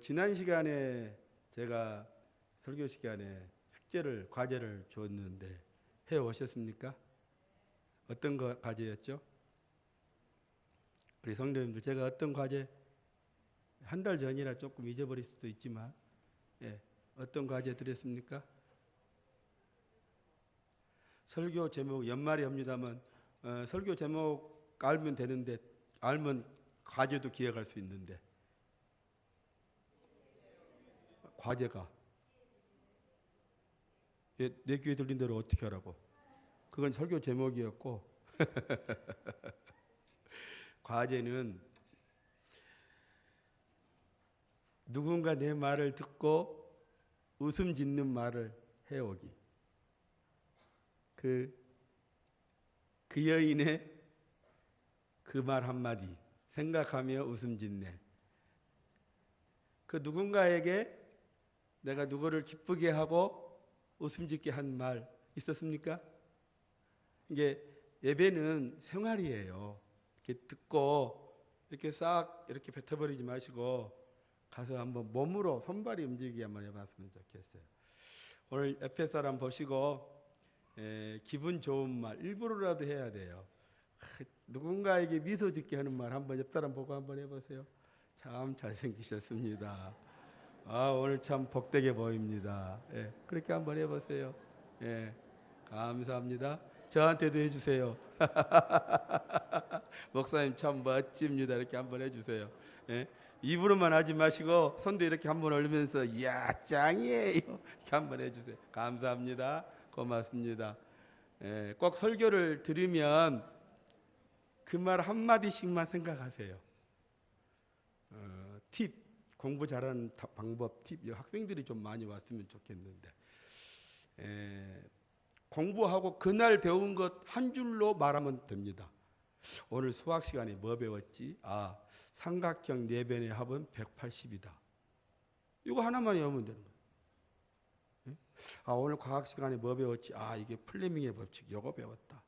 지난 시간에 제가 설교 시간에 과제를 줬는데 해 오셨습니까? 어떤 과제였죠? 우리 성도님들, 제가 어떤 과제, 한 달 전이라 조금 잊어버릴 수도 있지만, 어떤 과제 드렸습니까? 설교 제목, 연말이 옵니다만, 설교 제목 알면 되는데, 알면 과제도 기억할 수 있는데, 과제가 내 귀에 들린 대로 어떻게 하라고? 그건 설교 제목이었고 과제는 누군가 내 말을 듣고 웃음 짓는 말을 해오기. 그 여인의 그 말 한마디 생각하며 웃음 짓네. 그 누군가에게 내가 누구를 기쁘게 하고 웃음 짓게 한 말 있었습니까? 이게 예배는 생활이에요. 이렇게 듣고 이렇게 싹 이렇게 뱉어버리지 마시고 가서 한번 몸으로 손발이 움직이게 한번 해봤으면 좋겠어요. 오늘 옆에 사람 보시고 기분 좋은 말 일부러라도 해야 돼요. 누군가에게 미소 짓게 하는 말 한번 옆 사람 보고 한번 해보세요. 참 잘생기셨습니다. 오늘 참 복되게 보입니다. 그렇게 한번 해보세요. 감사합니다. 저한테도 해주세요. 목사님 참 멋집니다. 이렇게 한번 해주세요. 입으로만 하지 마시고 손도 이렇게 한번 올리면서 이야 짱이에요. 이렇게 한번 해주세요. 감사합니다. 고맙습니다. 꼭 설교를 들으면 그 말 한마디씩만 생각하세요. 팁. 공부 잘하는 방법, 팁, 학생들이 좀 많이 왔으면 좋겠는데 공부하고 그날 배운 것 한 줄로 말하면 됩니다. 오늘 수학 시간에 뭐 배웠지? 삼각형 4변의 합은 180이다. 이거 하나만 외우면 되는 거예요. 오늘 과학 시간에 뭐 배웠지? 이게 플레밍의 법칙, 이거 배웠다.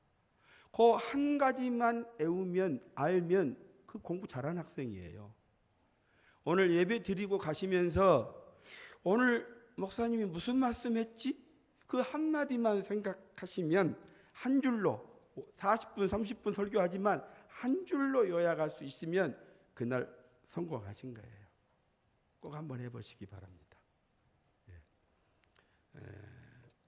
그 한 가지만 외우면 알면 그 공부 잘하는 학생이에요. 오늘 예배 드리고 가시면서 오늘 목사님이 무슨 말씀했지? 그 한마디만 생각하시면 한 줄로 40분 30분 설교하지만 한 줄로 요약할 수 있으면 그날 성공하신 거예요. 꼭 한번 해보시기 바랍니다.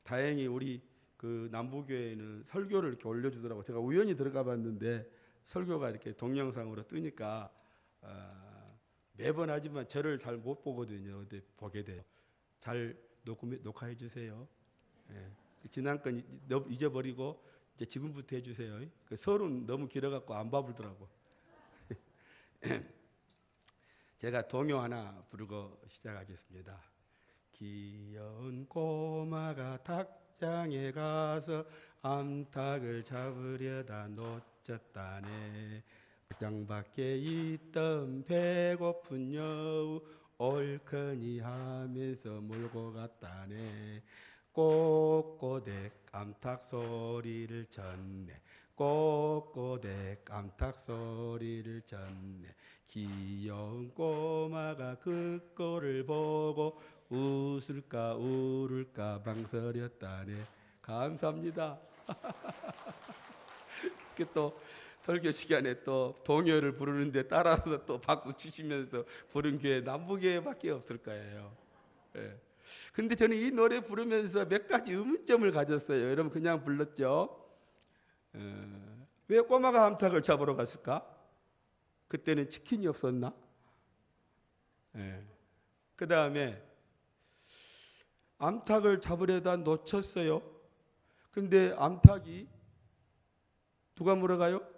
다행히 우리 그 남부교회는 설교를 이렇게 올려주더라고요. 제가 우연히 들어가 봤는데 설교가 이렇게 동영상으로 뜨니까 매번 하지만 저를 잘 못 보거든요. 근데 보게 돼요. 잘 녹화해 주세요. 지난 건 잊어버리고 이제 지금부터 해주세요. 그 설은 너무 길어갖고 안 바쁘더라고. 제가 동요 하나 부르고 시작하겠습니다. 귀여운 꼬마가 닭장에 가서 암탉을 잡으려다 놓쳤다네. 장 밖에 있던 배고픈 여우 얼큰이 하면서 몰고 갔다네. 꼬꼬댁 암탉 소리를 쳤네. 꼬꼬댁 암탉 소리를 쳤네. 귀여운 꼬마가 그 꼴을 보고 웃을까 울을까 망설였다네. 감사합니다. 또 설교 시간에 또 동요를 부르는데 따라서 또 박수 치시면서 부른 교회 남부교회밖에 없을 거예요. 근데 저는 이 노래 부르면서 몇 가지 의문점을 가졌어요. 여러분 그냥 불렀죠. 왜 꼬마가 암탉을 잡으러 갔을까? 그때는 치킨이 없었나? 그 다음에 암탉을 잡으려다 놓쳤어요. 근데 암탉이 누가 물어가요?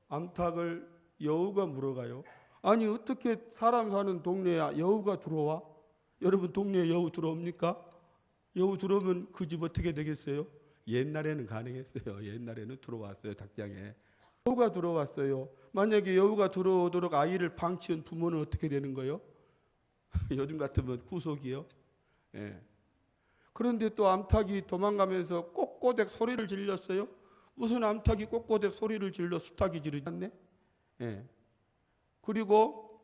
암탉을 여우가 물어가요. 아니 어떻게 사람 사는 동네에 여우가 들어와? 여러분 동네에 여우 들어옵니까? 여우 들어오면 그 집 어떻게 되겠어요? 옛날에는 가능했어요. 옛날에는 들어왔어요. 닭장에 여우가 들어왔어요. 만약에 여우가 들어오도록 아이를 방치한 부모는 어떻게 되는 거예요? 요즘 같으면 구속이요. 그런데 또 암탉이 도망가면서 꼬꼬댁 소리를 질렀어요. 무슨 암탉이 꼬꼬댁 소리를 질러 수탉이 지르지 않네? 그리고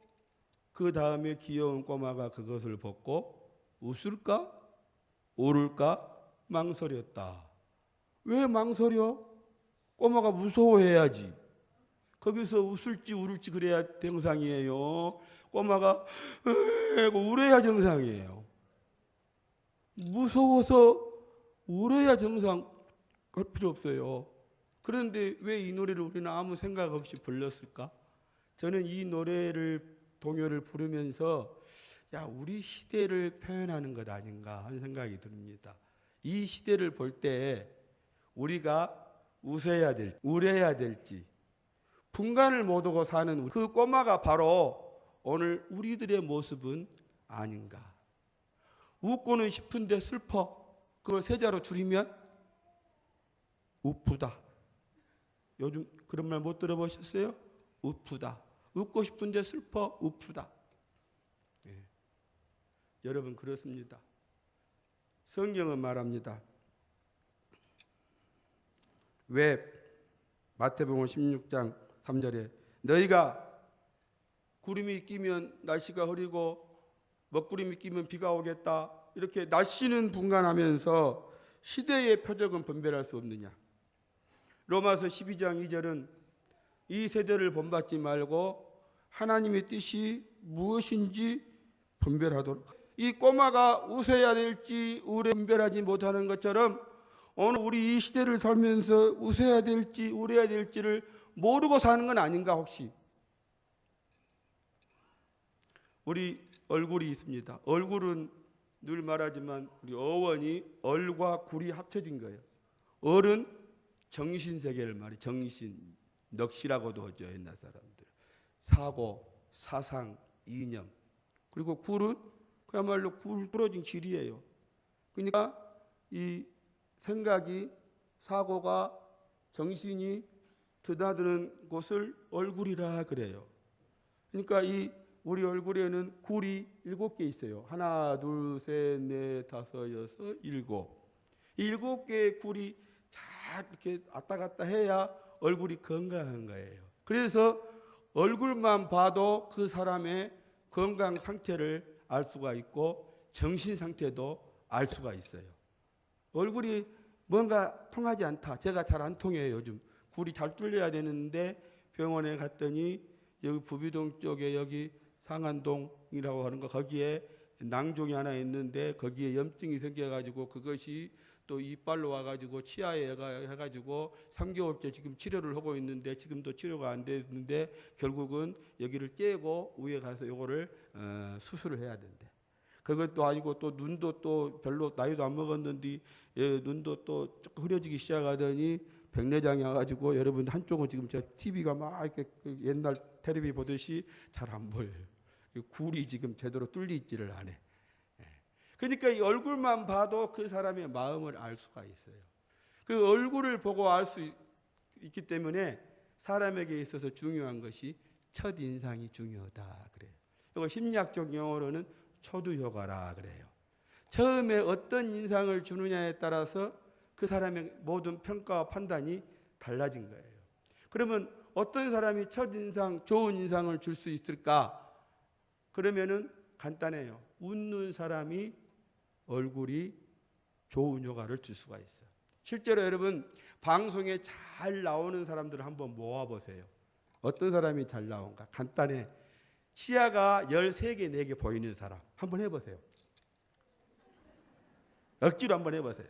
그 다음에 귀여운 꼬마가 그것을 벗고 웃을까? 울을까? 망설였다. 왜 망설여? 꼬마가 무서워해야지. 거기서 웃을지 울을지 그래야 정상이에요. 꼬마가 울어야 정상이에요. 무서워서 울어야 정상 할 필요 없어요. 그런데 왜 이 노래를 우리는 아무 생각 없이 불렀을까? 저는 이 동요를 부르면서 우리 시대를 표현하는 것 아닌가 하는 생각이 듭니다. 이 시대를 볼 때 우리가 웃어야 될지 울어야 될지 분간을 못 하고 사는 그 꼬마가 바로 오늘 우리들의 모습은 아닌가. 웃고는 싶은데 슬퍼. 그걸 세자로 줄이면 우프다. 요즘 그런 말 못 들어보셨어요? 우프다. 웃고 싶은데 슬퍼. 우프다. 예. 여러분 그렇습니다. 성경은 말합니다. 왜 마태복음 16장 3절에 너희가 구름이 끼면 날씨가 흐리고 먹구름이 끼면 비가 오겠다 이렇게 날씨는 분간하면서 시대의 표적은 분별할 수 없느냐. 로마서 12장 2절은 이 세대를 본받지 말고 하나님의 뜻이 무엇인지 분별하도록. 이 꼬마가 웃어야 될지 분별하지 못하는 것처럼 오늘 우리 이 시대를 살면서 웃어야 될지 울어야 될지를 모르고 사는 건 아닌가 혹시. 우리 얼굴이 있습니다. 얼굴은 늘 말하지만 우리 어원이 얼과 굴이 합쳐진 거예요. 얼은 정신세계를 말해. 정신, 넋이라고도 하죠. 옛날 사람들. 사고, 사상, 이념. 그리고 굴은 그야말로 굴부러진 길이에요. 그러니까 이 생각이, 사고가, 정신이 드나드는 곳을 얼굴이라 그래요. 그러니까 이 우리 얼굴에는 굴이 7개 있어요. 하나, 둘, 셋, 넷, 다섯, 여섯, 일곱. 7개의 굴이 잘 이렇게 왔다 갔다 해야 얼굴이 건강한 거예요. 그래서 얼굴만 봐도 그 사람의 건강 상태를 알 수가 있고 정신 상태도 알 수가 있어요. 얼굴이 뭔가 통하지 않다. 제가 잘 안 통해요. 요즘 굴이 잘 뚫려야 되는데 병원에 갔더니 여기 부비동 쪽에 여기 상안동이라고 하는 거 거기에 낭종이 하나 있는데 거기에 염증이 생겨가지고 그것이 또 이빨로 와가지고 치아에 해가지고 3개월째 지금 치료를 하고 있는데 지금도 치료가 안 됐는데 결국은 여기를 째고 위에 가서 요거를 수술을 해야 된대. 그것도 아니고 또 눈도 또 별로 나이도 안 먹었는데 눈도 또 조금 흐려지기 시작하더니 백내장이 와가지고 여러분 한쪽은 지금 제 TV가 막 이렇게 옛날 텔레비 보듯이 잘 안 보여요. 굴이 지금 제대로 뚫리지를 않아. 그러니까 이 얼굴만 봐도 그 사람의 마음을 알 수가 있어요. 그 얼굴을 보고 알 수 있기 때문에 사람에게 있어서 중요한 것이 첫인상이 중요하다 그래요. 이거 심리학적 용어로는 초두효과라 그래요. 처음에 어떤 인상을 주느냐에 따라서 그 사람의 모든 평가와 판단이 달라진 거예요. 그러면 어떤 사람이 첫인상, 좋은 인상을 줄 수 있을까? 그러면은 간단해요. 웃는 사람이 얼굴이 좋은 효과를 줄 수가 있어요. 실제로 여러분 방송에 잘 나오는 사람들을 한번 모아보세요. 어떤 사람이 잘 나온가? 간단해. 치아가 13개, 4개 보이는 사람 한번 해보세요. 억지로 한번 해보세요.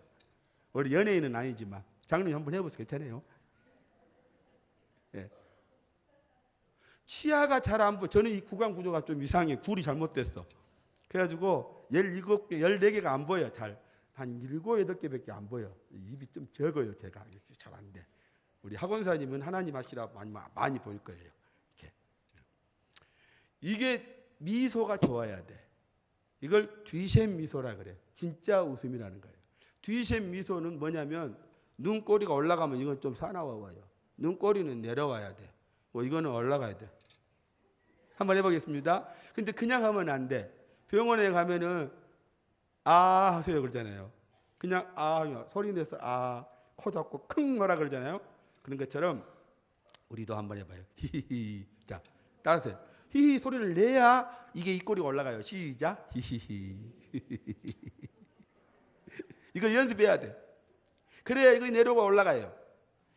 우리 연예인은 아니지만 장로님 한번 해보세요. 괜찮아요. 예. 치아가 잘 안 보여. 저는 이 구강 구조가 좀 이상해. 굴이 잘못됐어. 그래가지고 17개, 14개가 안 보여. 잘. 한 7, 8개밖에 안 보여. 입이 좀 적어요. 제가 잘 안 돼. 우리 학원사님은 하나님 하시라 많이 보일 거예요. 이렇게. 이게 미소가 좋아야 돼. 이걸 뒤샘 미소라 그래. 진짜 웃음이라는 거예요. 뒤샘 미소는 뭐냐면 눈꼬리가 올라가면 이건 좀 사나워요. 눈꼬리는 내려와야 돼. 이거는 올라가야 돼. 한번 해보겠습니다. 근데 그냥 하면 안 돼. 병원에 가면은 아 하세요 그러잖아요. 그냥 아 소리 내서 아 코 잡고 킁 뭐라 그러잖아요. 그런 것처럼 우리도 한번 해봐요. 히히히. 자 따라서 히히 소리를 내야 이게 입꼬리가 올라가요. 시작. 히히히. 이걸 연습해야 돼. 그래야 이거 내려가 올라가요.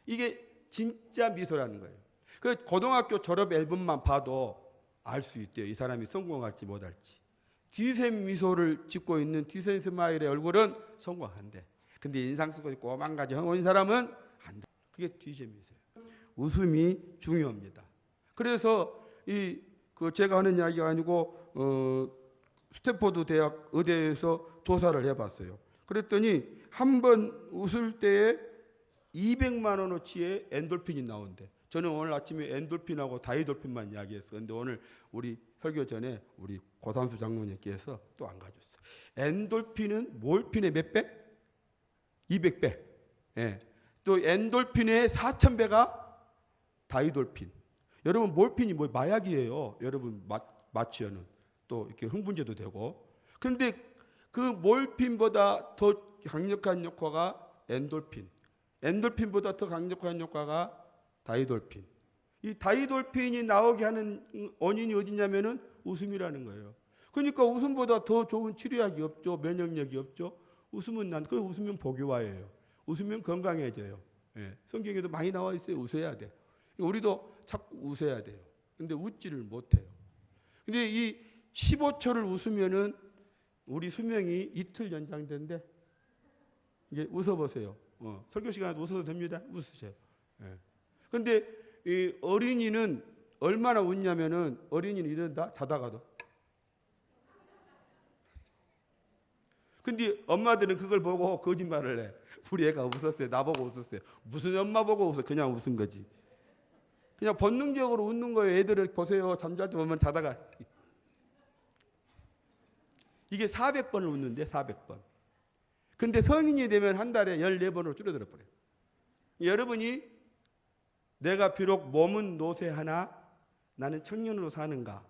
이게 진짜 미소라는 거예요. 그 고등학교 졸업 앨범만 봐도 알 수 있대요. 이 사람이 성공할지 못할지. 디센 미소를 짓고 있는 디센 스마일의 얼굴은 성공한대. 근데 인상 쓰고 있고 오만가지 한 사람은 안 돼. 그게 디센 미소예요. 웃음이 중요합니다. 그래서 제가 하는 이야기가 아니고 스탠포드 대학 의대에서 조사를 해봤어요. 그랬더니 한 번 웃을 때에 200만 원어치의 엔돌핀이 나온대. 저는 오늘 아침에 엔돌핀하고 다이돌핀만 이야기했어요. 그런데 오늘 우리 설교 전에 우리 고산수 장로님께서 또 안 가졌어요. 엔돌핀은 몰핀의 몇 배? 200배. 예. 또 엔돌핀의 4000배가 다이돌핀. 여러분 몰핀이 뭐 마약이에요. 여러분 마취하는 또 이렇게 흥분제도 되고. 근데 그 몰핀보다 더 강력한 효과가 엔돌핀. 엔돌핀보다 더 강력한 효과가 다이돌핀. 이 다이돌핀이 나오게 하는 원인이 어디냐면은 웃음이라는 거예요. 그러니까 웃음보다 더 좋은 치료약이 없죠. 면역력이 없죠. 웃으면 그 웃으면 복유화예요. 웃으면 건강해져요. 예. 성경에도 많이 나와 있어요. 웃어야 돼. 우리도 자꾸 웃어야 돼요. 근데 웃지를 못해요. 근데 이 15초를 웃으면은 우리 수명이 이틀 연장된대. 이게 웃어보세요. 설교 시간에 웃어도 됩니다. 웃으세요. 예. 근데 이 어린이는 얼마나 웃냐면은 어린이는 이런다 자다가도. 근데 엄마들은 그걸 보고 거짓말을 해. 우리 애가 웃었어요. 나보고 웃었어요. 무슨 엄마 보고 웃어? 그냥 웃은 거지. 그냥 본능적으로 웃는 거예요. 애들을 보세요. 잠잘 때 보면 자다가. 이게 400번을 웃는데 400번. 근데 성인이 되면 한 달에 14번으로 줄어들어 버려요. 여러분이 내가 비록 몸은 노쇠하나 나는 청년으로 사는가?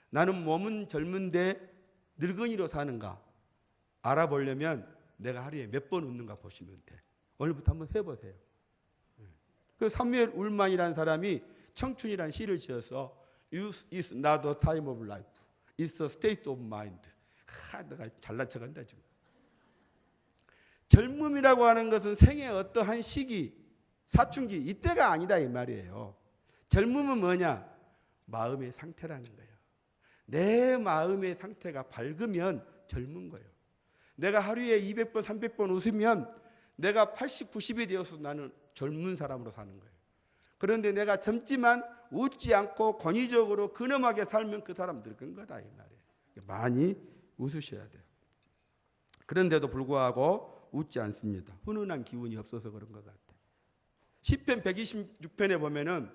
나는 몸은 젊은데 늙은이로 사는가? 알아보려면 내가 하루에 몇 번 웃는가 보시면 돼. 오늘부터 한번 세보세요. 그 사무엘 울만이라는 사람이 청춘이라는 시를 지어서 Youth is not a time of life. It's a state of mind. 내가 잘난 척한다 지금. 젊음이라고 하는 것은 생의 어떠한 시기, 사춘기 이때가 아니다 이 말이에요. 젊음은 뭐냐? 마음의 상태라는 거예요. 내 마음의 상태가 밝으면 젊은 거예요. 내가 하루에 200번, 300번 웃으면 내가 80, 90이 되어서 나는 젊은 사람으로 사는 거예요. 그런데 내가 젊지만 웃지 않고 권위적으로 근엄하게 살면 그 사람 늙은 거다 이 말이에요. 많이 웃으셔야 돼요. 그런데도 불구하고 웃지 않습니다. 훈훈한 기운이 없어서 그런 것 같아요. 시편 126편에 보면은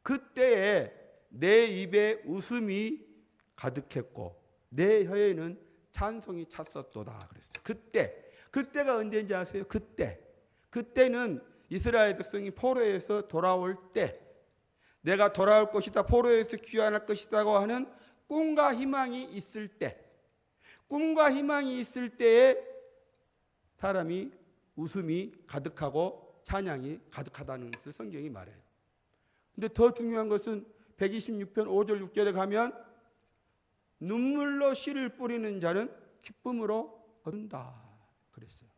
그때에 내 입에 웃음이 가득했고 내 혀에는 찬송이 찼었도다 그랬어요. 그때가 언제인지 아세요? 그때는 이스라엘 백성이 포로에서 돌아올 때, 내가 돌아올 것이다, 포로에서 귀환할 것이다고 하는 꿈과 희망이 있을 때, 꿈과 희망이 있을 때에 사람이 웃음이 가득하고 찬양이 가득하다는 것을 성경이 말해요. 근데 더 중요한 것은 126편 5절 6절에 가면 눈물로 씨를 뿌리는 자는 기쁨으로 거둔다 그랬어요.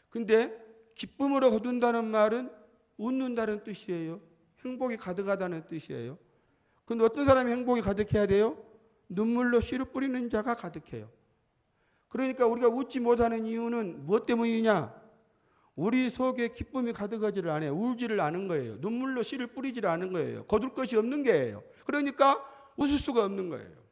근데 기쁨으로 거둔다는 말은 웃는다는 뜻이에요. 행복이 가득하다는 뜻이에요. 근데 어떤 사람이 행복이 가득해야 돼요? 눈물로 씨를 뿌리는 자가 가득해요. 그러니까 우리가 웃지 못하는 이유는 무엇 때문이냐? 우리 속에 기쁨이 가득하지를 않아요. 울지를 않은 거예요. 눈물로 씨를 뿌리지를 않은 거예요. 거둘 것이 없는 게예요. 그러니까 웃을 수가 없는 거예요.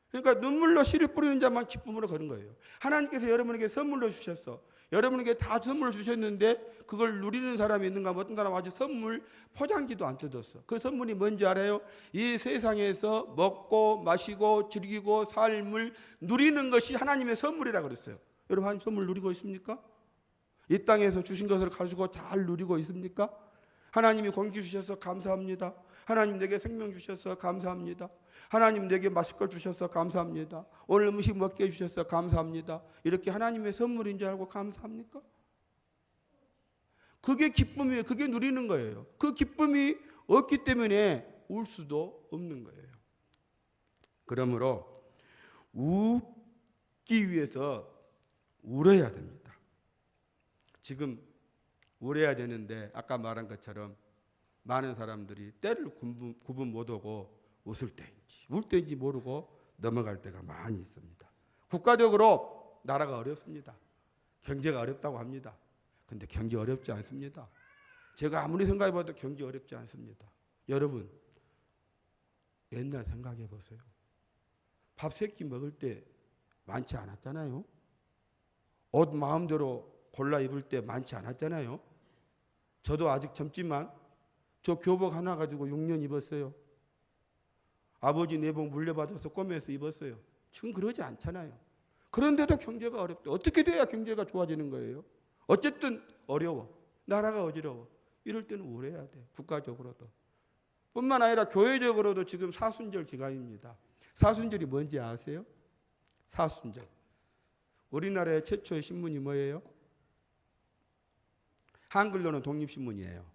그러니까 눈물로 씨를 뿌리는 자만 기쁨으로 거는 거예요. 하나님께서 여러분에게 선물로 주셨어. 여러분에게 다 선물을 주셨는데 그걸 누리는 사람이 있는가? 어떤 사람 아직 선물 포장지도 안 뜯었어. 그 선물이 뭔지 알아요? 이 세상에서 먹고 마시고 즐기고 삶을 누리는 것이 하나님의 선물이라고 그랬어요. 여러분 하나님 선물 누리고 있습니까? 이 땅에서 주신 것을 가지고 잘 누리고 있습니까? 하나님이 공기 주셔서 감사합니다. 하나님 내게 생명 주셔서 감사합니다. 하나님 내게 마실 걸 주셔서 감사합니다. 오늘 음식 먹게 해주셔서 감사합니다. 이렇게 하나님의 선물인 줄 알고 감사합니까? 그게 기쁨이에요. 그게 누리는 거예요. 그 기쁨이 없기 때문에 울 수도 없는 거예요. 그러므로 웃기 위해서 울어야 됩니다. 지금 울어야 되는데 아까 말한 것처럼 많은 사람들이 때를 구분 못하고 웃을 때인지 울 때인지 모르고 넘어갈 때가 많이 있습니다. 국가적으로 나라가 어렵습니다. 경제가 어렵다고 합니다. 근데 경제 어렵지 않습니다. 제가 아무리 생각해봐도 경제 어렵지 않습니다. 여러분 옛날 생각해 보세요. 밥 세 끼 먹을 때 많지 않았잖아요. 옷 마음대로 골라 입을 때 많지 않았잖아요. 저도 아직 젊지만 저 교복 하나 가지고 6년 입었어요. 아버지 내복 물려받아서 꼬매서 입었어요. 지금 그러지 않잖아요. 그런데도 경제가 어렵다. 어떻게 돼야 경제가 좋아지는 거예요? 어쨌든 어려워. 나라가 어지러워. 이럴 때는 우울해야 돼. 국가적으로도. 뿐만 아니라 교회적으로도 지금 사순절 기간입니다. 사순절이 뭔지 아세요? 사순절. 우리나라의 최초의 신문이 뭐예요? 한글로는 독립신문이에요.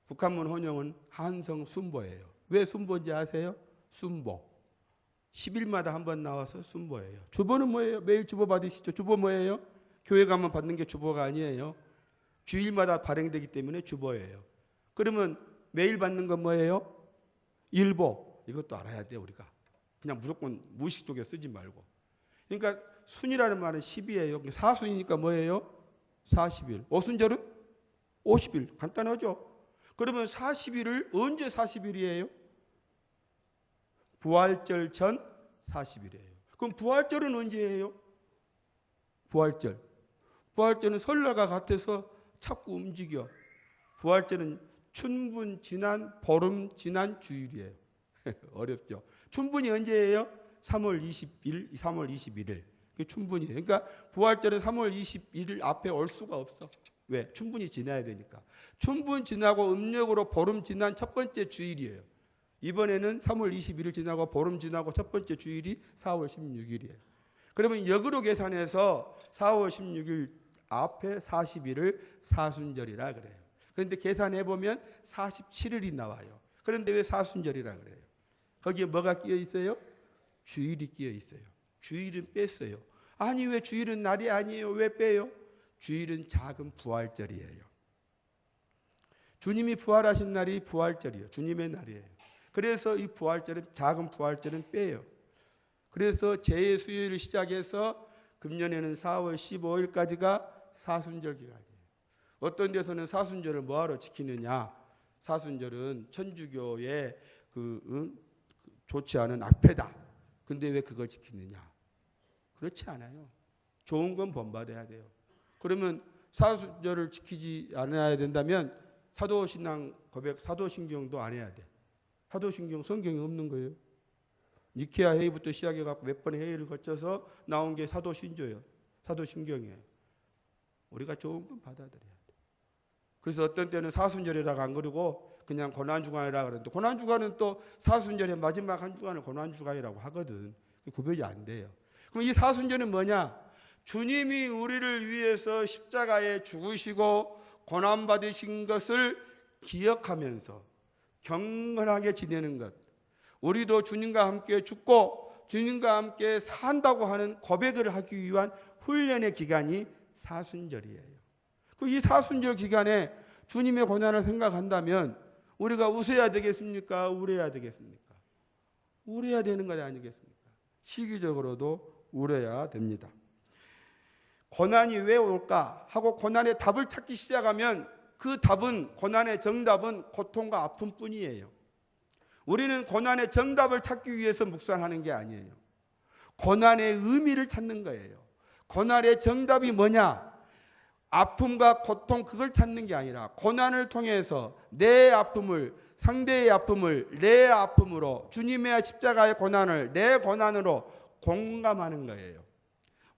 북한문 혼용은 한성순보예요. 왜 순보인지 아세요? 순보. 10일마다 한 번 나와서 순보예요. 주보는 뭐예요? 매일 주보 받으시죠? 주보 뭐예요? 교회 가면 받는 게 주보가 아니에요. 주일마다 발행되기 때문에 주보예요. 그러면 매일 받는 건 뭐예요? 일보. 이것도 알아야 돼 우리가. 그냥 무조건 무의식 속에 쓰지 말고. 그러니까 순이라는 말은 10이에요. 사순이니까 뭐예요? 40일. 오순절은 50일. 간단하죠? 그러면 40일을 언제 40일이에요? 부활절 전 40일이에요. 그럼 부활절은 언제예요? 부활절. 부활절은 설날과 같아서 자꾸 움직여. 부활절은 춘분 지난 보름 지난 주일이에요. 어렵죠. 춘분이 언제예요? 3월 20일, 3월 21일. 그게 춘분이에요. 그러니까 부활절은 3월 21일 앞에 올 수가 없어. 왜? 춘분이 지나야 되니까. 춘분 지나고 음력으로 보름 지난 첫 번째 주일이에요. 이번에는 3월 21일 지나고 보름 지나고 첫 번째 주일이 4월 16일이에요. 그러면 역으로 계산해서 4월 16일 앞에 40일을 사순절이라 그래요. 그런데 계산해 보면 47일이 나와요. 그런데 왜 사순절이라 그래요? 거기에 뭐가 끼어 있어요? 주일이 끼어 있어요. 주일은 뺐어요. 아니 왜 주일은 날이 아니에요? 왜 빼요? 주일은 작은 부활절이에요. 주님이 부활하신 날이 부활절이에요. 주님의 날이에요. 그래서 이 부활절은 작은 부활절은 빼요. 그래서 제2수요일을 시작해서 금년에는 4월 15일까지가 사순절 기간이에요. 어떤 데서는 사순절을 뭐하러 지키느냐? 사순절은 천주교의 좋지 않은 악패다. 근데 왜 그걸 지키느냐? 그렇지 않아요. 좋은 건 본받아야 돼요. 그러면 사순절을 지키지 않아야 된다면 사도신앙 고백, 사도신경도 안 해야 돼. 사도신경 성경에 없는 거예요. 니케아 회의부터 시작해갖고 몇 번의 회의를 거쳐서 나온 게 사도신조예요. 사도신경이에요. 우리가 좋은 건 받아들여야 돼. 그래서 어떤 때는 사순절이라고 안 그러고 그냥 고난주간이라고 그러는데 고난주간은 또 사순절의 마지막 한 주간을 고난주간이라고 하거든. 구별이 안 돼요. 그럼 이 사순절은 뭐냐? 주님이 우리를 위해서 십자가에 죽으시고 고난받으신 것을 기억하면서 경건하게 지내는 것. 우리도 주님과 함께 죽고 주님과 함께 산다고 하는 고백을 하기 위한 훈련의 기간이 사순절이에요. 이 사순절 기간에 주님의 고난을 생각한다면 우리가 웃어야 되겠습니까? 울어야 되겠습니까? 울어야 되는 것 아니겠습니까? 시기적으로도 울어야 됩니다. 고난이 왜 올까 하고 고난의 답을 찾기 시작하면 그 답은, 고난의 정답은 고통과 아픔뿐이에요. 우리는 고난의 정답을 찾기 위해서 묵상하는 게 아니에요. 고난의 의미를 찾는 거예요. 고난의 정답이 뭐냐? 아픔과 고통, 그걸 찾는 게 아니라 고난을 통해서 내 아픔을, 상대의 아픔을 내 아픔으로, 주님의 십자가의 고난을 내 고난으로 공감하는 거예요.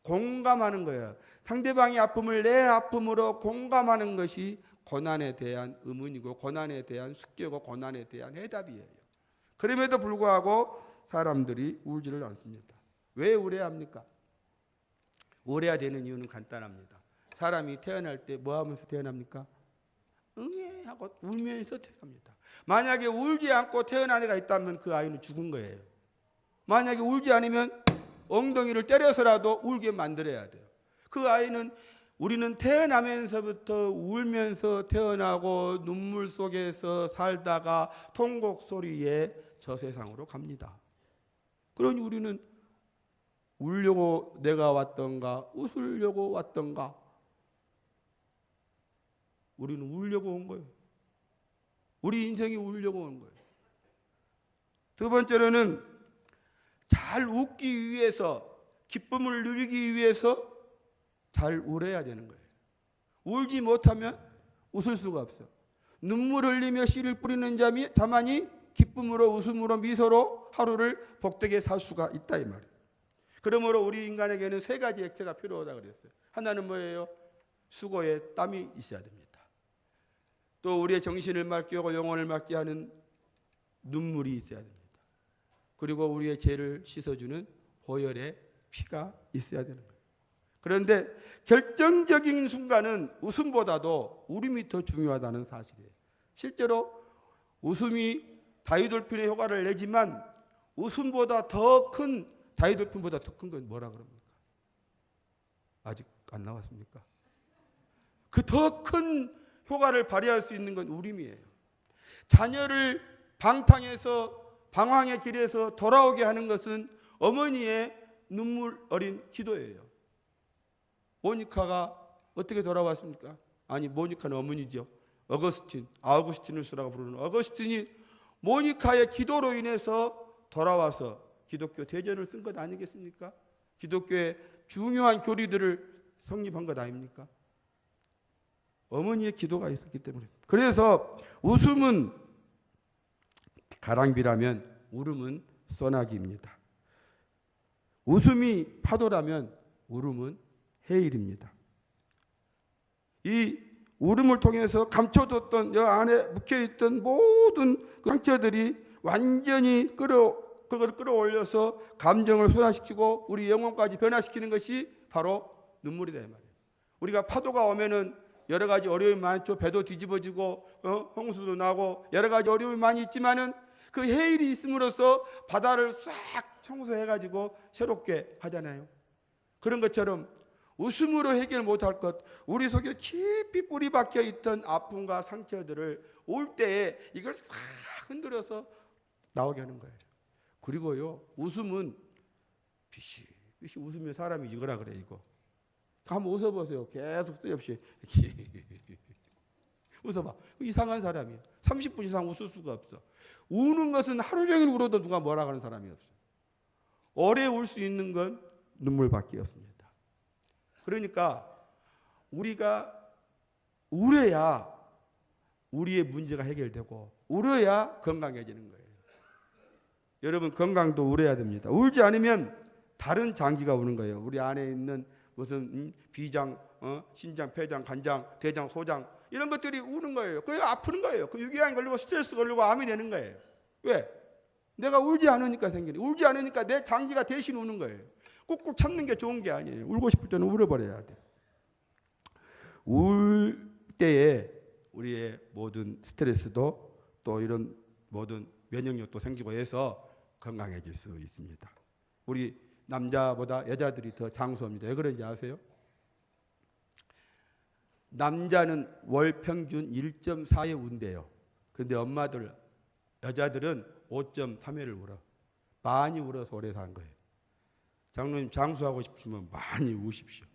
공감하는 거예요. 상대방의 아픔을 내 아픔으로 공감하는 것이 고난에 대한 의문이고 고난에 대한 숙제고 고난에 대한 해답이에요. 그럼에도 불구하고 사람들이 울지를 않습니다. 왜 울어야 합니까? 울어야 되는 이유는 간단합니다. 사람이 태어날 때 뭐 하면서 태어납니까? 응애 하고 울면서 태어납니다. 만약에 울지 않고 태어난 애가 있다면 그 아이는 죽은 거예요. 만약에 울지 않으면 엉덩이를 때려서라도 울게 만들어야 돼요. 그 아이는 우리는 태어나면서부터 울면서 태어나고 눈물 속에서 살다가 통곡 소리에 저 세상으로 갑니다. 그러니 우리는 울려고 내가 왔던가 웃으려고 왔던가, 우리는 울려고 온 거예요. 우리 인생이 울려고 온 거예요. 두 번째로는 잘 웃기 위해서, 기쁨을 누리기 위해서 잘 울어야 되는 거예요. 울지 못하면 웃을 수가 없어. 눈물 흘리며 씨를 뿌리는 자만이 기쁨으로 웃음으로 미소로 하루를 복되게 살 수가 있다 이 말이에요. 그러므로 우리 인간에게는 세 가지 액체가 필요하다 그랬어요. 하나는 뭐예요? 수고에 땀이 있어야 됩니다. 또 우리의 정신을 맑게 하고 영혼을 맑게 하는 눈물이 있어야 됩니다. 그리고 우리의 죄를 씻어주는 보혈의 피가 있어야 되는 거예요. 그런데 결정적인 순간은 웃음보다도 울음이 더 중요하다는 사실이에요. 실제로 웃음이 다이돌핀의 효과를 내지만 웃음보다 더 큰, 다이돌핀보다 더 큰 건 뭐라 그럽니까? 아직 안 나왔습니까? 그 더 큰 효과를 발휘할 수 있는 건 울음이에요. 자녀를 방탕해서 방황의 길에서 돌아오게 하는 것은 어머니의 눈물 어린 기도예요. 모니카가 어떻게 돌아왔습니까? 아니, 모니카는 어머니죠. 아우구스티누스라고 부르는 어거스틴이 모니카의 기도로 인해서 돌아와서 기독교 대전을 쓴 것 아니겠습니까? 기독교의 중요한 교리들을 성립한 것 아닙니까? 어머니의 기도가 있었기 때문에. 그래서 웃음은 가랑비라면 울음은 소나기입니다. 웃음이 파도라면 울음은 해일입니다. 이 울음을 통해서 감춰뒀던 여 안에 묵혀있던 모든 상처들이 완전히 그걸 끌어올려서 감정을 소화시키고 우리 영혼까지 변화시키는 것이 바로 눈물이다 이 말이에요. 우리가 파도가 오면은 여러 가지 어려움이 많죠. 배도 뒤집어지고 홍수도 나고 여러 가지 어려움이 많이 있지만은 그 해일이 있음으로써 바다를 싹 청소해가지고 새롭게 하잖아요. 그런 것처럼 웃음으로 해결 못할 것, 우리 속에 깊이 뿌리 박혀 있던 아픔과 상처들을 올 때에 이걸 싹 흔들어서 나오게 하는 거예요. 그리고요, 웃음은 비시 웃으면 사람이 이거라 그래. 이거 한번 웃어보세요. 계속 쓰없이 웃어봐. 이상한 사람이에요. 30분 이상 웃을 수가 없어. 우는 것은 하루 종일 울어도 누가 뭐라 하는 사람이 없어. 오래 울 수 있는 건 눈물밖에 없습니다. 그러니까 우리가 울어야 우리의 문제가 해결되고 울어야 건강해지는 거예요. 여러분, 건강도 울어야 됩니다. 울지 않으면 다른 장기가 우는 거예요. 우리 안에 있는 무슨 비장, 신장, 폐장, 간장, 대장, 소장 이런 것들이 우는 거예요. 그게 아프는 거예요. 그 유기암이 걸리고 스트레스 걸리고 암이 되는 거예요. 왜? 내가 울지 않으니까 생기는. 울지 않으니까 내 장기가 대신 우는 거예요. 꾹꾹 참는 게 좋은 게 아니에요. 울고 싶을 때는 울어버려야 돼. 울 때에 우리의 모든 스트레스도 또 이런 모든 면역력도 생기고 해서 건강해질 수 있습니다. 우리 남자보다 여자들이 더 장수합니다. 왜 그런지 아세요? 남자는 월 평균 1.4회 운대요. 그런데 여자들은 5.3회를 울어. 많이 울어서 오래 산 거예요. 장로님, 장수하고 싶으면 많이 우십시오.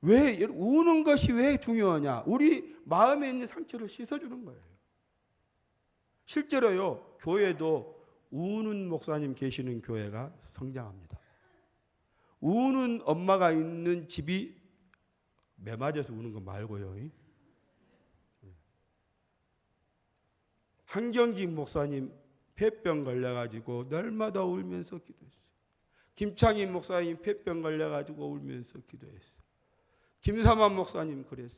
왜 우는 것이 왜 중요하냐? 우리 마음에 있는 상처를 씻어주는 거예요. 실제로요, 교회도 우는 목사님 계시는 교회가 성장합니다. 우는 엄마가 있는 집이 매 맞아서 우는 거 말고요. 한경직 목사님 폐병 걸려가지고 날마다 울면서 기도했어요. 김창인 목사님 폐병 걸려가지고 울면서 기도했어요. 김삼환 목사님 그랬어.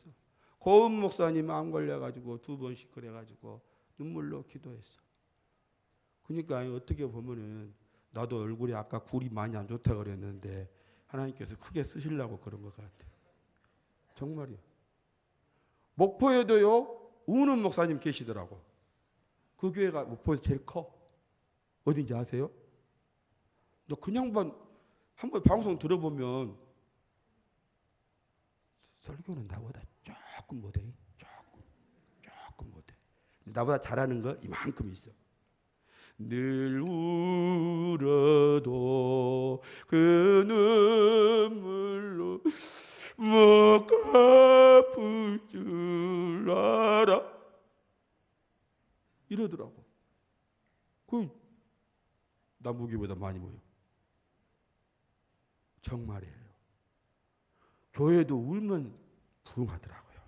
고은 목사님 암 걸려가지고 2번씩 그래가지고 눈물로 기도했어. 그러니까 어떻게 보면은 나도 얼굴이 아까 굴이 많이 안 좋다고 그랬는데 하나님께서 크게 쓰시려고 그런 것 같아요. 정말이요. 목포에도요 우는 목사님 계시더라고. 그 교회가 목포에서 제일 커. 어딘지 아세요? 너 그냥 한번 방송 들어보면 설교는 나보다 조금 못해. 조금 못해. 나보다 잘하는 거 이만큼 있어. 늘 울어도 그 눈물로 못 갚을 줄 알아. 이러더라고. 그 남부교보다 많이 모여. 정말이에요. 교회도 울면 부흥하더라고요.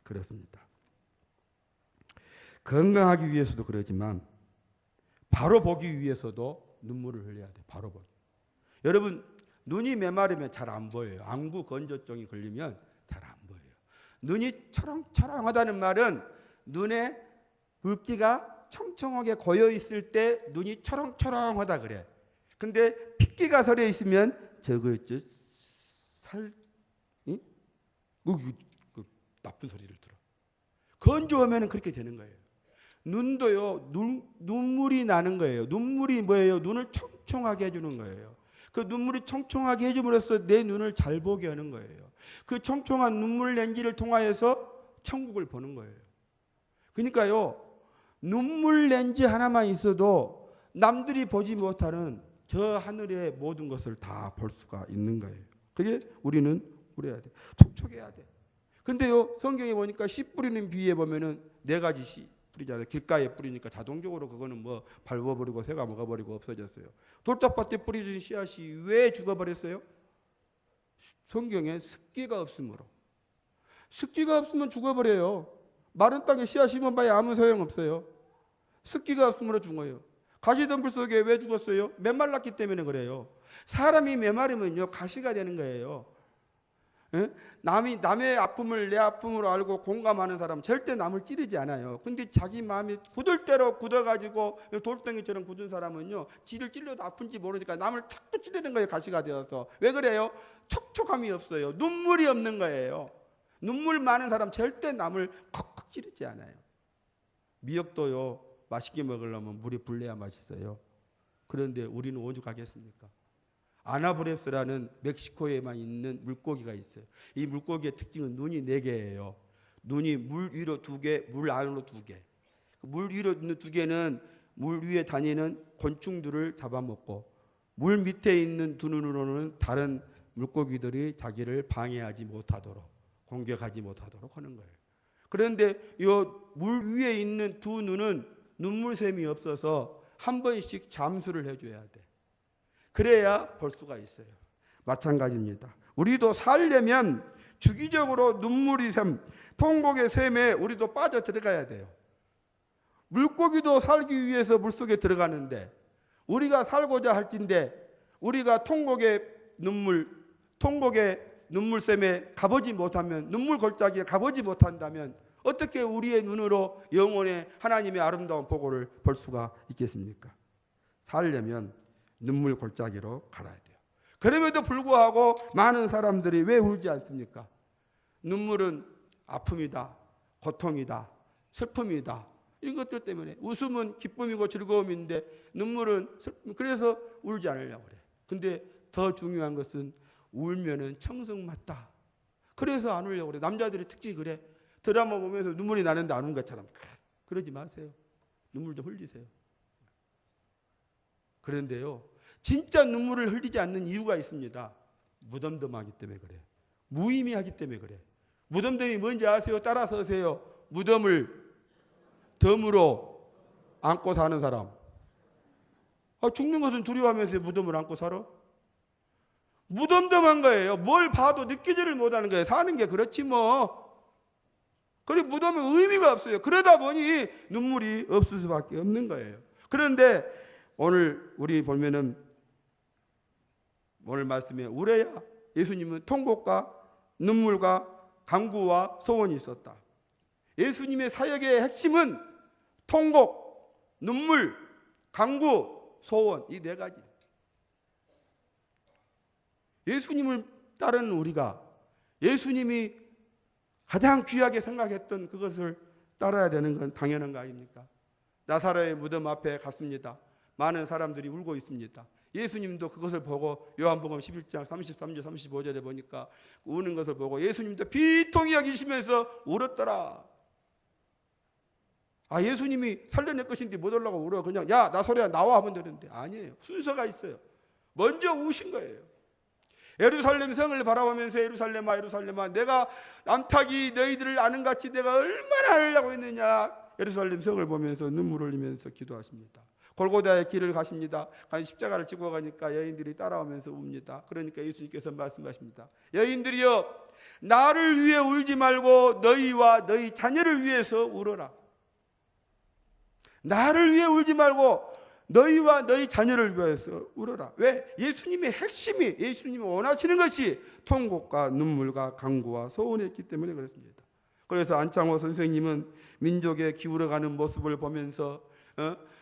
그렇습니다. 건강하기 위해서도 그러지만 바로 보기 위해서도 눈물을 흘려야 돼. 바로 보기. 여러분 눈이 메마르면 잘 안 보여요. 안구 건조증이 걸리면 잘 안 보여요. 눈이 초롱초롱하다는 말은 눈에 붉기가 청청하게 고여 있을 때 눈이 초롱초롱하다 그래. 근데 핏기가 서려 있으면 저거 나쁜 소리를 들어. 건조하면 그렇게 되는 거예요. 눈도요 눈물이 나는 거예요. 눈물이 뭐예요? 눈을 청청하게 해주는 거예요. 그 눈물이 청청하게 해줌으로써 내 눈을 잘 보게 하는 거예요. 그 청청한 눈물 렌즈를 통하여서 천국을 보는 거예요. 그러니까요 눈물 렌즈 하나만 있어도 남들이 보지 못하는 저 하늘의 모든 것을 다 볼 수가 있는 거예요. 그게 우리는 그래야 돼. 촉촉해야 돼. 근데요 성경에 보니까 씨 뿌리는 비유에 보면은 4가지 씨 뿌리잖아요. 길가에 뿌리니까 자동적으로 그거는 뭐 밟아버리고 새가 먹어버리고 없어졌어요. 돌짝밭에 뿌려진 씨앗이 왜 죽어버렸어요? 성경에 습기가 없으므로. 습기가 없으면 죽어버려요. 마른 땅에 씨앗 심어봐야 아무 소용없어요. 습기가 없으므로 죽어요. 가시덤불 속에 왜 죽었어요? 메말랐기 때문에 그래요. 사람이 메마르면요 가시가 되는 거예요. 예? 남의 아픔을 내 아픔으로 알고 공감하는 사람 절대 남을 찌르지 않아요. 근데 자기 마음이 굳을 대로 굳어가지고 돌덩이처럼 굳은 사람은요 지를 찔러도 아픈지 모르니까 남을 자꾸 찌르는 거예요. 가시가 되어서. 왜 그래요? 촉촉함이 없어요. 눈물이 없는 거예요. 눈물 많은 사람 절대 남을 콕콕 찌르지 않아요. 미역도요 맛있게 먹으려면 물이 불려야 맛있어요. 그런데 우리는 오죽하겠습니까? 아나브레스라는 멕시코에만 있는 물고기가 있어요. 이 물고기의 특징은 눈이 4개예요. 눈이 물 위로 2개, 물 아래로 2개. 물 위로 있는 2개는 물 위에 다니는 곤충들을 잡아먹고 물 밑에 있는 2 눈으로는 다른 물고기들이 자기를 방해하지 못하도록 공격하지 못하도록 하는 거예요. 그런데 이 물 위에 있는 2 눈은 눈물샘이 없어서 한 번씩 잠수를 해줘야 돼. 그래야 볼 수가 있어요. 마찬가지입니다. 우리도 살려면 주기적으로 눈물이 샘, 통곡의 샘에 우리도 빠져 들어가야 돼요. 물고기도 살기 위해서 물속에 들어가는데 우리가 살고자 할진데 우리가 통곡의 눈물샘에 가보지 못하면 눈물 골짜기에 가보지 못한다면 어떻게 우리의 눈으로 영혼의 하나님의 아름다운 보고를 볼 수가 있겠습니까? 살려면 눈물 골짜기로 갈아야 돼요. 그럼에도 불구하고 많은 사람들이 왜 울지 않습니까? 눈물은 아픔이다, 고통이다, 슬픔이다. 이런 것들 때문에 웃음은 기쁨이고 즐거움인데 눈물은 슬픔. 그래서 울지 않으려고 그래. 근데 더 중요한 것은 울면은 청승맞다. 그래서 안 울려고 그래. 남자들의 특징이 그래. 드라마 보면서 눈물이 나는데 안 우는 것처럼. 그러지 마세요. 눈물 좀 흘리세요. 그런데요, 진짜 눈물을 흘리지 않는 이유가 있습니다. 무덤덤하기 때문에 그래. 무의미하기 때문에 그래. 무덤덤이 뭔지 아세요? 따라서 하세요. 무덤을 덤으로 안고 사는 사람. 죽는 것은 두려워하면서 무덤을 안고 살아? 무덤덤한 거예요. 뭘 봐도 느끼지를 못하는 거예요. 사는 게 그렇지 뭐. 그리고 무덤은 의미가 없어요. 그러다 보니 눈물이 없을 수밖에 없는 거예요. 그런데 오늘 우리 보면은 오늘 말씀에 울어야 예수님은 통곡과 눈물과 간구와 소원이 있었다. 예수님의 사역의 핵심은 통곡, 눈물, 간구, 소원 이 4가지. 예수님을 따르는 우리가 예수님이 가장 귀하게 생각했던 그것을 따라야 되는 건 당연한 거 아닙니까? 나사로의 무덤 앞에 갔습니다. 많은 사람들이 울고 있습니다. 예수님도 그것을 보고 요한복음 11장 33절 35절에 보니까 우는 것을 보고 예수님도 비통히 여기시면서 울었더라. 아, 예수님이 살려낼 것인데 못 오려고 울어. 그냥 야 나사로야 나와 하면 되는데 아니에요. 순서가 있어요. 먼저 우신 거예요. 예루살렘 성을 바라보면서 예루살렘아 예루살렘아 내가 암탉이 너희들을 아는 같이 내가 얼마나 하려고 했느냐. 예루살렘 성을 보면서 눈물 흘리면서 기도하십니다. 골고다의 길을 가십니다. 십자가를 지고 가니까 여인들이 따라오면서 웁니다. 그러니까 예수님께서 말씀하십니다. 여인들이여 나를 위해 울지 말고 너희와 너희 자녀를 위해서 울어라. 나를 위해 울지 말고 너희와 너희 자녀를 위해서 울어라. 왜? 예수님의 핵심이 예수님이 원하시는 것이 통곡과 눈물과 간구와 소원이었기 때문에 그렇습니다. 그래서 안창호 선생님은 민족의 기울어가는 모습을 보면서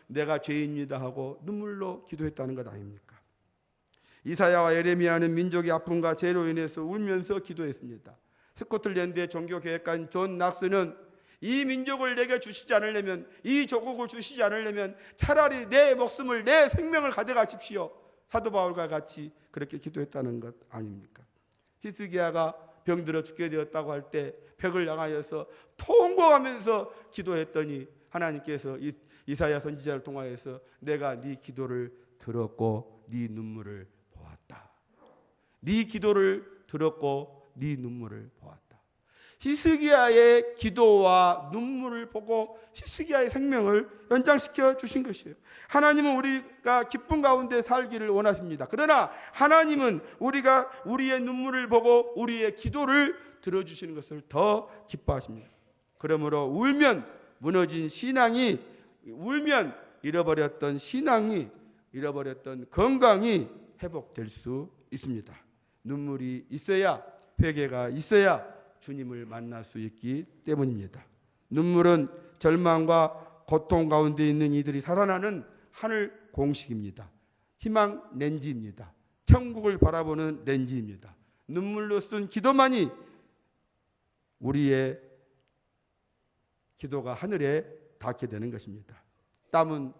내가 죄인이다 하고 눈물로 기도했다는 것 아닙니까? 이사야와 예레미야는 민족의 아픔과 죄로 인해서 울면서 기도했습니다. 스코틀랜드의 종교개혁가인 존 낙스는 이 민족을 내게 주시지 않으려면 이 조국을 주시지 않으려면 차라리 내 목숨을 내 생명을 가져가십시오. 사도 바울과 같이 그렇게 기도했다는 것 아닙니까? 히스기야가 병들어 죽게 되었다고 할 때 벽을 향하여서 통곡하면서 기도했더니 하나님께서 이사야 선지자를 통하여서 내가 네 기도를 들었고 네 눈물을 보았다. 네 기도를 들었고 네 눈물을 보았다. 히스기야의 기도와 눈물을 보고 히스기야의 생명을 연장시켜 주신 것이에요. 하나님은 우리가 기쁨 가운데 살기를 원하십니다. 그러나 하나님은 우리가 우리의 눈물을 보고 우리의 기도를 들어주시는 것을 더 기뻐하십니다. 그러므로 울면 무너진 신앙이 울면 잃어버렸던 신앙이 잃어버렸던 건강이 회복될 수 있습니다. 눈물이 있어야 회개가 있어야 주님을 만날 수 있기 때문입니다. 눈물은 절망과 고통 가운데 있는 이들이 살아나는 하늘 공식입니다. 희망 렌즈입니다. 천국을 바라보는 렌즈입니다. 눈물로 쓴 기도만이 우리의 기도가 하늘에 닿게 되는 것입니다. 땀은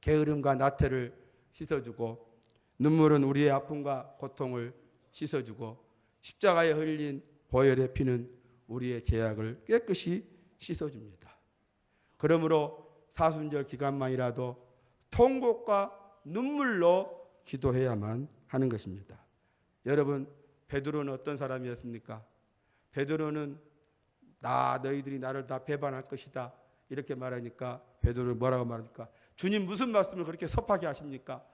게으름과 나태를 씻어주고 눈물은 우리의 아픔과 고통을 씻어주고 십자가에 흘린 보혈의 피는 우리의 죄악을 깨끗이 씻어줍니다. 그러므로 사순절 기간만이라도 통곡과 눈물로 기도해야만 하는 것입니다. 여러분, 베드로는 어떤 사람이었습니까? 베드로는 너희들이 나를 다 배반할 것이다 이렇게 말하니까 베드로는 뭐라고 말합니까? 주님 무슨 말씀을 그렇게 섭하게 하십니까?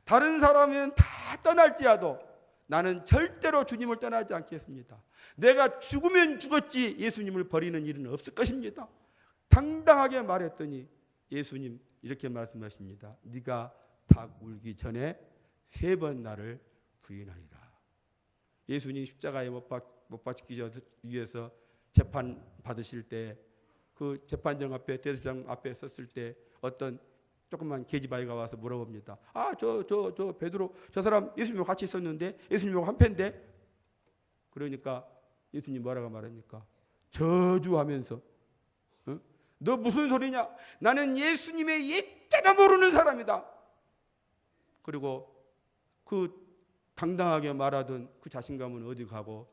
다른 사람은 다 떠날지라도 나는 절대로 주님을 떠나지 않겠습니다. 내가 죽으면 죽었지 예수님을 버리는 일은 없을 것입니다. 당당하게 말했더니 예수님 이렇게 말씀하십니다. 네가 닭 울기 전에 3번 나를 부인하리라. 예수님 십자가에 못 박히기 위해서 재판 받으실 때 그 재판정 앞에 대제사장 앞에 섰을 때 어떤 조그만 계집아이가 와서 물어봅니다. 저 베드로 저 사람 예수님하고 같이 있었는데 예수님하고 한패인데. 그러니까 예수님 뭐라고 말합니까? 저주하면서 너 무슨 소리냐? 나는 예수님의 예자도 모르는 사람이다. 그리고 그 당당하게 말하던 그 자신감은 어디 가고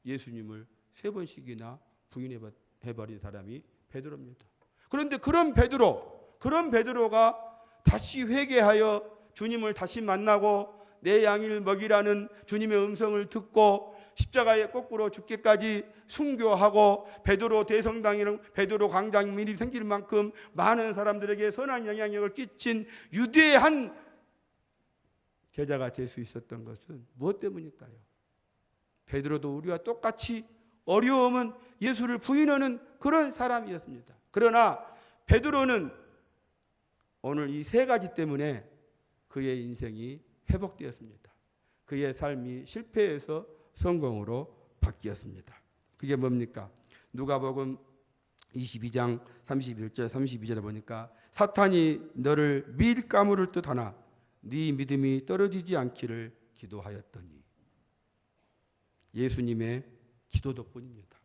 예수님을 3번씩이나 부인해버린 사람이 베드로입니다. 그런데 그런 베드로가 다시 회개하여 주님을 다시 만나고 내 양을 먹이라는 주님의 음성을 듣고 십자가에 거꾸로 죽기까지 순교하고 베드로 대성당이랑 베드로 광장민이 생길 만큼 많은 사람들에게 선한 영향력을 끼친 유대한 제자가 될 수 있었던 것은 무엇 때문일까요? 베드로도 우리와 똑같이 어려움은 예수를 부인하는 그런 사람이었습니다. 그러나 베드로는 오늘 이 3가지 때문에 그의 인생이 회복되었습니다. 그의 삶이 실패에서 성공으로 바뀌었습니다. 그게 뭡니까? 누가복음 22장 31절 32절에 보니까 사탄이 너를 밀가무를 듯하나 네 믿음이 떨어지지 않기를 기도하였더니 예수님의 기도 덕분입니다.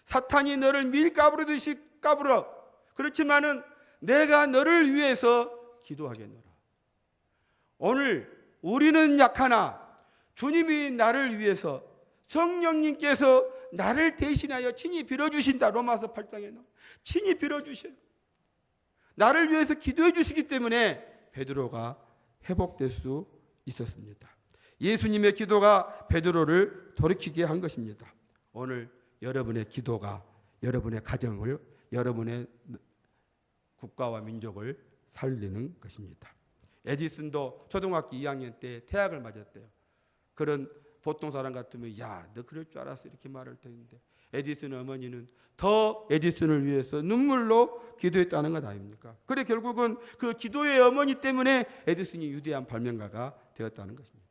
사탄이 너를 밀 까부르듯이 까불어. 그렇지만은 내가 너를 위해서 기도하겠노라. 오늘 우리는 약하나 주님이 나를 위해서, 성령님께서 나를 대신하여 친히 빌어주신다. 로마서 8장에 친히 빌어주셔요. 나를 위해서 기도해 주시기 때문에 베드로가 회복될 수 있었습니다. 예수님의 기도가 베드로를 돌이키게 한 것입니다. 오늘 여러분의 기도가 여러분의 가정을, 여러분의 국가와 민족을 살리는 것입니다. 에디슨도 초등학교 2학년 때 태학을 맞았대요. 그런 보통 사람 같으면 야, 너 그럴 줄 알았어 이렇게 말할 텐데, 에디슨 어머니는 더 에디슨을 위해서 눈물로 기도했다는 것 아닙니까? 그래 결국은 그 기도의 어머니 때문에 에디슨이 위대한 발명가가 되었다는 것입니다.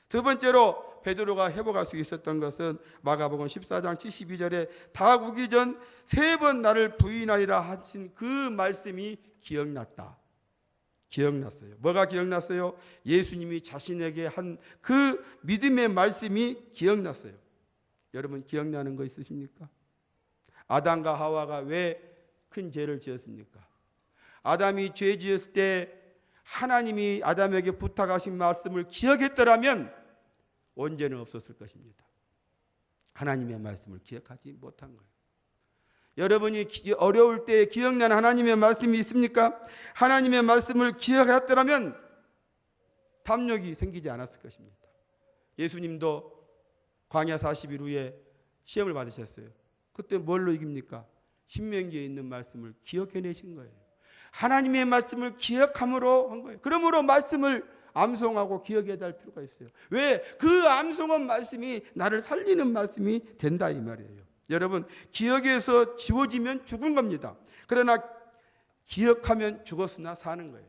두 번째로 베드로가 회복할 수 있었던 것은 마가복음 14장 72절에 닭 우기 전 3번 나를 부인하리라 하신 그 말씀이 기억났어요. 뭐가 기억났어요? 예수님이 자신에게 한 그 믿음의 말씀이 기억났어요. 여러분 기억나는 거 있으십니까? 아담과 하와가 왜 큰 죄를 지었습니까? 아담이 죄 지었을 때 하나님이 아담에게 부탁하신 말씀을 기억했더라면 원죄는 없었을 것입니다. 하나님의 말씀을 기억하지 못한 거예요. 여러분이 어려울 때 기억나는 하나님의 말씀이 있습니까? 하나님의 말씀을 기억했더라면 담력이 생기지 않았을 것입니다. 예수님도 광야 40일 후에 시험을 받으셨어요. 그때 뭘로 이깁니까? 신명기에 있는 말씀을 기억해내신 거예요. 하나님의 말씀을 기억함으로 한 거예요. 그러므로 말씀을 암송하고 기억해야 할 필요가 있어요. 왜? 그 암송한 말씀이 나를 살리는 말씀이 된다 이 말이에요. 여러분 기억에서 지워지면 죽은 겁니다. 그러나 기억하면 죽었으나 사는 거예요.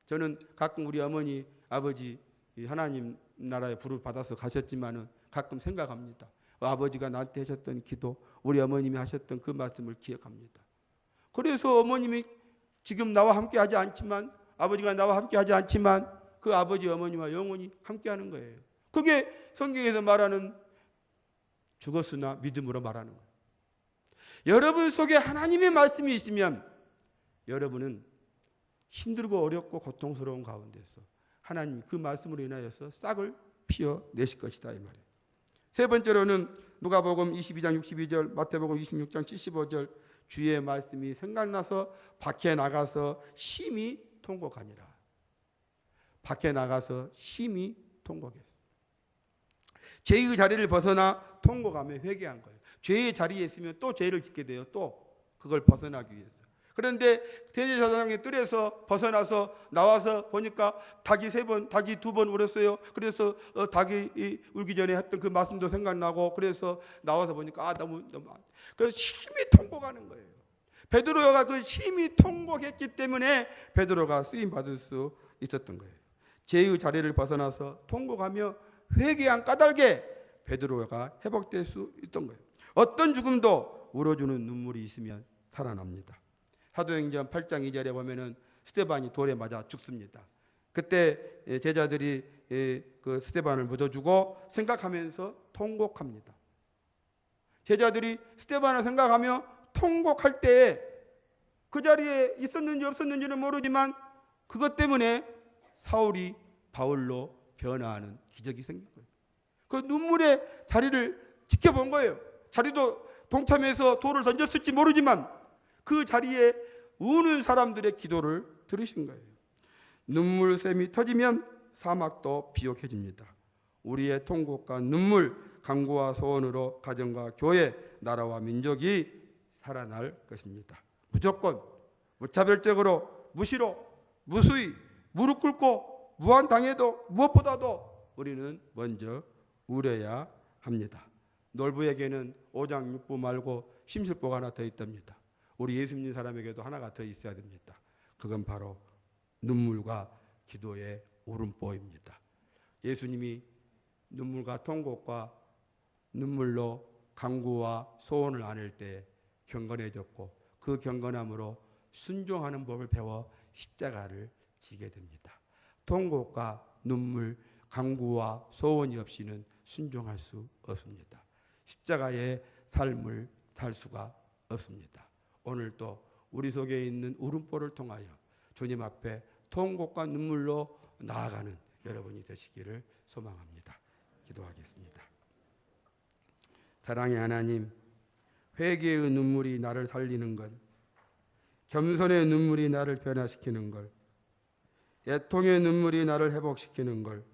저는 가끔 우리 어머니 아버지 하나님 나라에 부를 받아서 가셨지만은 가끔 생각합니다. 아버지가 나한테 하셨던 기도, 우리 어머님이 하셨던 그 말씀을 기억합니다. 그래서 어머님이 지금 나와 함께 하지 않지만, 아버지가 나와 함께 하지 않지만 그 아버지 어머니와 영원히 함께 하는 거예요. 그게 성경에서 말하는 죽었으나 믿음으로 말하는 거예요. 여러분 속에 하나님의 말씀이 있으면 여러분은 힘들고 어렵고 고통스러운 가운데서 하나님 그 말씀으로 인하여서 싹을 피워내실 것이다 이 말이에요. 세 번째로는 누가복음 22장 62절, 마태복음 26장 75절 주의 말씀이 생각나서 밖에 나가서 심히 통곡하니라. 밖에 나가서 심히 통곡했어요. 죄의 자리를 벗어나 통곡하며 회개한 거예요. 죄의 자리에 있으면 또 죄를 짓게 돼요. 또 그걸 벗어나기 위해서. 그런데 대제사장의 뜰에서 벗어나서 나와서 보니까 닭이 3번, 닭이 2번 울었어요. 그래서 닭이 울기 전에 했던 그 말씀도 생각나고, 그래서 나와서 보니까 너무 그래서 심히 통곡하는 거예요. 베드로가 그 심히 통곡했기 때문에 베드로가 쓰임 받을 수 있었던 거예요. 죄의 자리를 벗어나서 통곡하며 회개한 까닭에 베드로가 회복될 수 있던 거예요. 어떤 죽음도 울어주는 눈물이 있으면 살아납니다. 사도행전 8장 2절에 보면은 스데반이 돌에 맞아 죽습니다. 그때 제자들이 그 스데반을 묻어주고 생각하면서 통곡합니다. 제자들이 스데반을 생각하며 통곡할 때에 그 자리에 있었는지 없었는지는 모르지만 그것 때문에 사울이 바울로 변화하는 기적이 생긴 거예요. 그 눈물의 자리를 지켜본 거예요. 자리도 동참해서 돌을 던졌을지 모르지만 그 자리에 우는 사람들의 기도를 들으신 거예요. 눈물샘이 터지면 사막도 비옥해집니다. 우리의 통곡과 눈물, 간구와 소원으로 가정과 교회, 나라와 민족이 살아날 것입니다. 무조건 무차별적으로 무시로 무수히 무릎 꿇고 무한당해도 무엇보다도 우리는 먼저 울어야 합니다. 놀부에게는 오장육부 말고 심술보가 하나 더 있답니다. 우리 예수 믿는 사람에게도 하나가 더 있어야 됩니다. 그건 바로 눈물과 기도의 울음보입니다. 예수님이 눈물과 통곡과 눈물로 간구와 소원을 안을 때 경건해졌고, 그 경건함으로 순종하는 법을 배워 십자가를 지게 됩니다. 통곡과 눈물, 간구와 소원이 없이는 순종할 수 없습니다. 십자가의 삶을 살 수가 없습니다. 오늘도 우리 속에 있는 울음보를 통하여 주님 앞에 통곡과 눈물로 나아가는 여러분이 되시기를 소망합니다. 기도하겠습니다. 사랑의 하나님, 회개의 눈물이 나를 살리는 것, 겸손의 눈물이 나를 변화시키는 걸, 애통의 눈물이 나를 회복시키는 걸,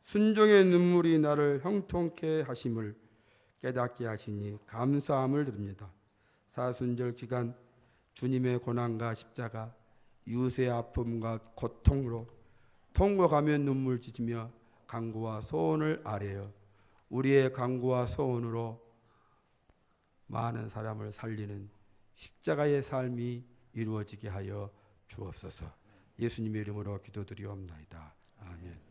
순종의 눈물이 나를 형통케 하심을 깨닫게 하시니 감사함을 드립니다. 사순절 기간 주님의 고난과 십자가, 이웃의 아픔과 고통으로 통곡하며 눈물 찢으며 간구와 소원을 아뢰어 우리의 간구와 소원으로 많은 사람을 살리는 십자가의 삶이 이루어지게 하여 주옵소서. 예수님의 이름으로 기도드리옵나이다. 아멘.